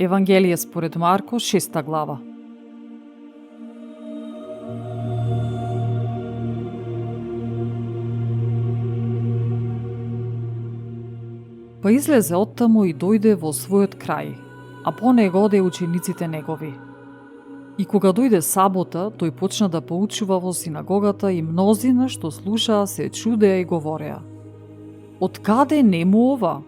Евангелие според Марко, 6 глава. Па излезе оттаму и дојде во својот крај, а по него оде учениците негови. И кога дојде сабота, тој почна да поучува во синагогата и мнозина што слушаа се чудеа и говореа: Од каде нему ова?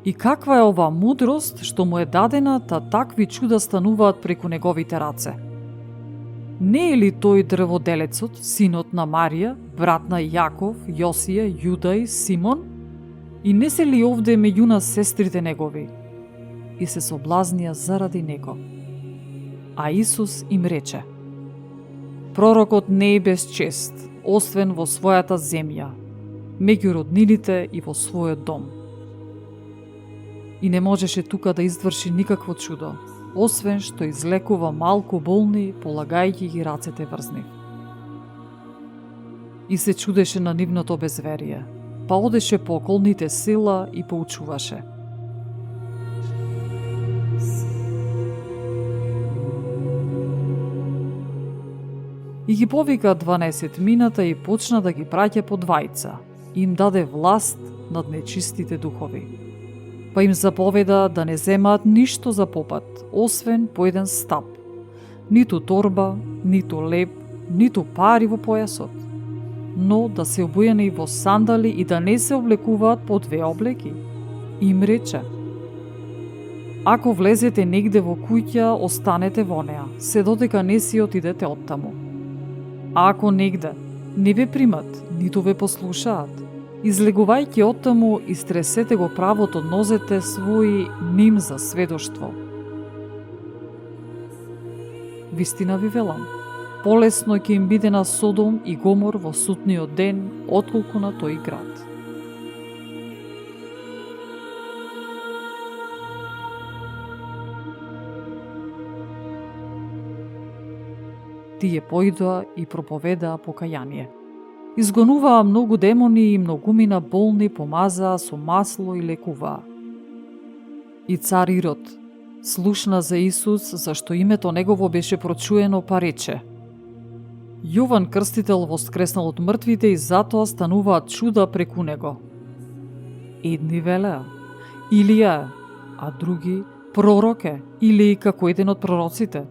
И каква е ова мудрост што му е дадена та такви чуда стануваат преку неговите раце? Не е ли тој дрводелецот, синот на Марија, брат на Јаков, Јосија, Јуда и Симон? И не се ли овде меѓу нас сестрите негови? И се соблазнија заради него. А Исус им рече: Пророкот не е без чест, освен во својата земја, меѓу роднините и во својот дом. И не можеше тука да изврши никакво чудо, освен што излекува малку болни, полагајќи ги рацете врз нив. И се чудеше на нивното безверие, па одеше по околните села и поучуваше. И ги повика 12 мината и почна да ги праќа по двајца, и им даде власт над нечистите духови. Па им заповеда да не земаат ништо за попат, освен по еден стап, ниту торба, ниту леп, ниту пари во појасот, но да се обујани во сандали и да не се облекуваат по 2 облеки. И им рече: Ако влезете негде во куќа, останете во неа, се додека не си отидете оттаму. А ако негде не ве примат, ниту ве послушаат, излегувајќи оттаму, истресете го правот од нозете своји ним за сведоштво. Вистина ви велам, полесно ќе им биде на Содом и Гомор во судниот ден, отколку на тој град. Тие појдоа и проповедаа покаяние. Изгонуваа многу демони и многумина болни помазаа со масло и лекуваа. И цар Ирод слушна за Исус, зашто името негово беше прочуено, па рече: Јован Крстител воскреснал од мртвите и затоа стануваат чуда преку него. Едни велеа: Илија, а други: пророк е, или како еден од пророците.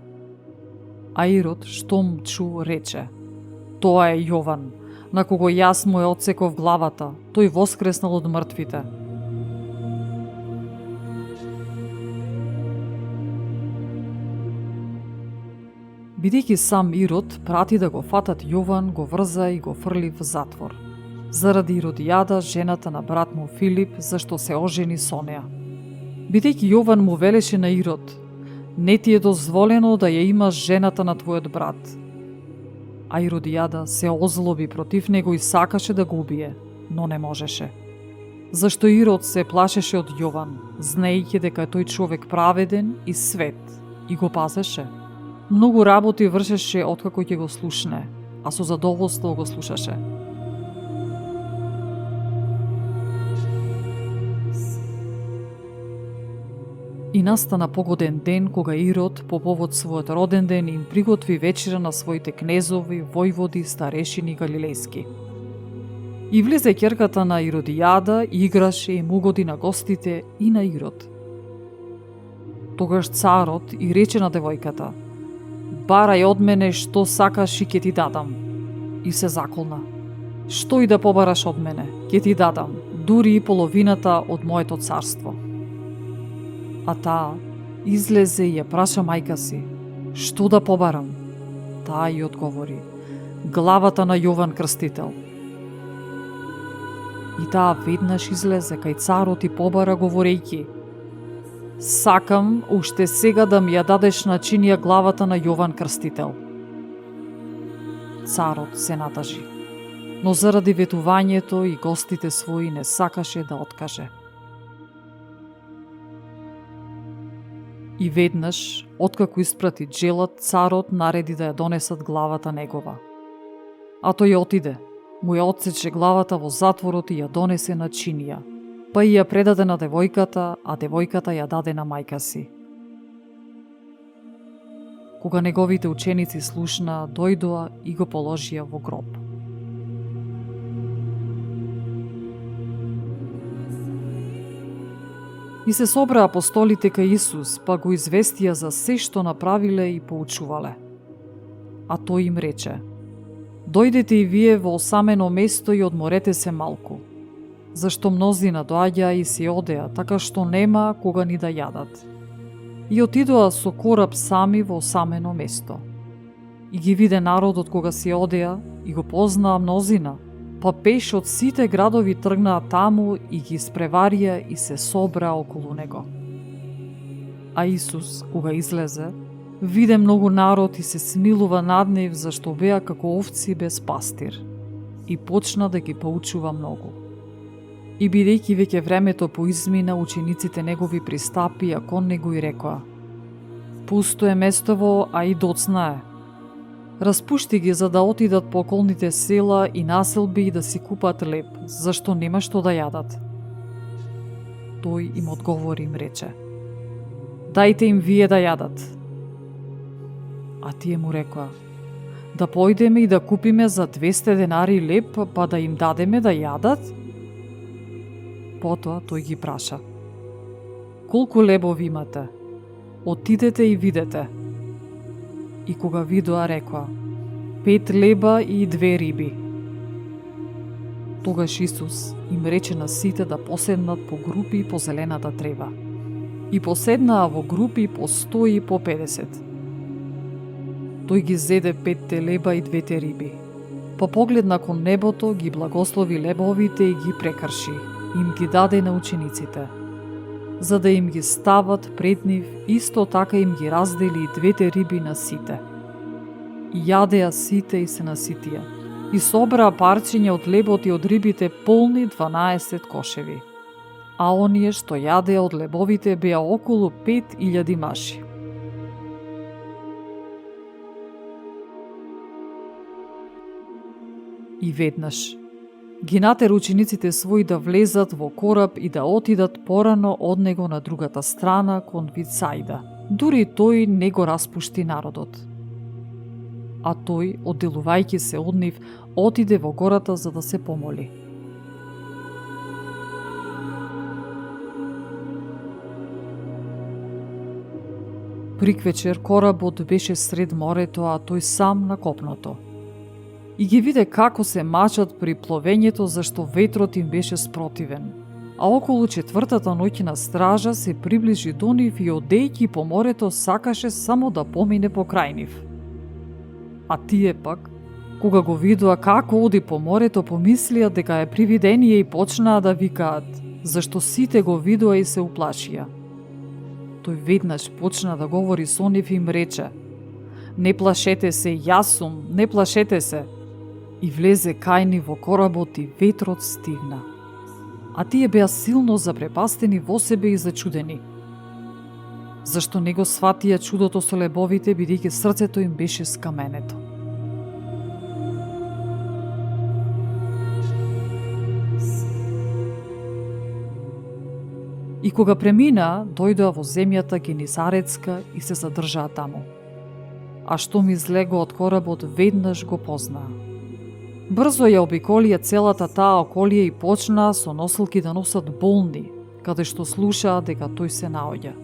А Ирод, штом чу, рече: Тоа е Јован, на кого јас му ја отсеков главата, тој воскреснал од мртвите. Бидејќи сам Ирод прати да го фатат Јован, го врза и го фрли в затвор, заради Иродијада, жената на брат му Филип, зашто се ожени со неа. Бидејќи Јован му велеше на Ирод: Не ти е дозволено да ја имаш жената на твојот брат. А Иродијада се озлоби против него и сакаше да го убие, но не можеше. Зашто Ирод се плашеше од Јован, знаејќи дека е тој човек праведен и свет, и го пазеше. Многу работи вршеше откако ќе го слушне, а со задоволство го слушаше. И настана погоден ден кога Ирод по повод својот роден ден им приготви вечера на своите кнезови, војводи, старешини галилејски. И влезе ќерката на Иродијада, играше и му угоди на гостите и на Ирод. Тогаш царот и рече на девојката: Барај од мене што сакаш и ќе ти дадам. И се заколна: Што и да побараш од мене, ќе ти дадам, дури и половината од моето царство. А таа излезе и ја праша мајка си: Што да побарам? Таа ја одговори: Главата на Јован Крстител. И таа веднаш излезе кај царот и побара, говорејќи: Сакам уште сега да ми ја дадеш на чинија главата на Јован Крстител. Царот се натажи, но заради ветувањето и гостите своји не сакаше да откаже. И веднаш, откако испрати джелат, царот нареди да ја донесат главата негова. А тој отиде, му ја отсече главата во затворот и ја донесе на чинија, па и ја предаде на девојката, а девојката ја даде на мајка си. Кога неговите ученици слушнаа, дојдоа и го положија во гроб. И се собраа апостолите кај Исус, па го известија за се што направиле и поучувале. А тој им рече: дојдете и вие во осамено место и одморете се малку, зашто мнозина доаѓаа и си одеа, така што нема кога ни да јадат. И отидоа со кораб сами во осамено место. И ги виде народот кога си одеа и го познаа мнозина, па пеш од сите градови тргнаа таму и ги испреварија и се собраа околу него. А Исус, кога излезе, виде многу народ и се смилува над нив, зашто беа како овци без пастир, и почна да ги поучува многу. И бидејќи веќе времето поизмина, учениците негови пристапија кон него и рекоа: пусто е местово, а и доцна е. Распушти ги за да отидат по околните села и населби и да си купат леб, зашто нема што да јадат. Тој им одговори им рече: дајте им вие да јадат. А тие му рекоа: да појдеме и да купиме за 200 денари леб, па да им дадеме да јадат? Потоа тој ги праша: колку лебови имате? Отидете и видете. И кога видоа, рекоа: 5 леба и 2 риби. Тогаш Исус им рече на сите да поседнат по групи по зелената трева. И поседнаа во групи по 100 и по 50. Тој ги зеде 5 леба и 2 риби. Па погледна кон небото, ги благослови лебовите и ги прекрши. Им ги даде на учениците, за да им ги стават пред нив, исто така им ги раздели и 2 риби на сите. И јадеа сите и се наситија. И собраа парчиња од лебот и од рибите полни 12 кошеви. А оние што јадеа од лебовите беа околу 5000 маши. И веднаш ги натера учениците своји да влезат во кораб и да отидат порано од него на другата страна кон Вицајда. Дури тој не го распушти народот. А тој, одделувајќи се од нив, отиде во гората за да се помоли. Приквечер коработ беше сред морето, а тој сам на копното. И ги виде како се мачат при пловењето, зашто ветрот им беше спротивен. А околу 4-та ноќ на стража се приближи до нив и одејќи по морето сакаше само да помине покрај нив. А тие пак, кога го видоа како оди по морето, помислија дека е привидение и почнаа да викаат, зашто сите го видоа и се уплашија. Тој веднаш почна да говори со нив и им рече: не плашете се, јас сум, не плашете се. И влезе кај нив во коработ и ветрот стигна. А тие беа силно запрепастени во себе и зачудени. Зашто не го сватија чудото со лебовите, бидејќи срцето им беше скаменето. И кога премина, дојдоа во земјата Генисаретска и се задржаа таму. А што ми излего од коработ, веднаш го познаа. Брзо ја обиколија целата таа околија и почнаа со носилки да носат болни, каде што слушаа дека тој се наоѓа.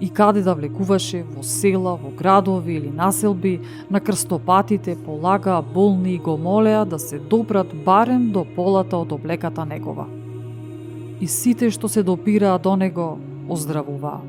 И каде да влекуваше, во села, во градови или населби, на крстопатите полагаа болни и го молеа да се допрат барем до полата од облеката негова. И сите што се допираа до него, оздравуваа.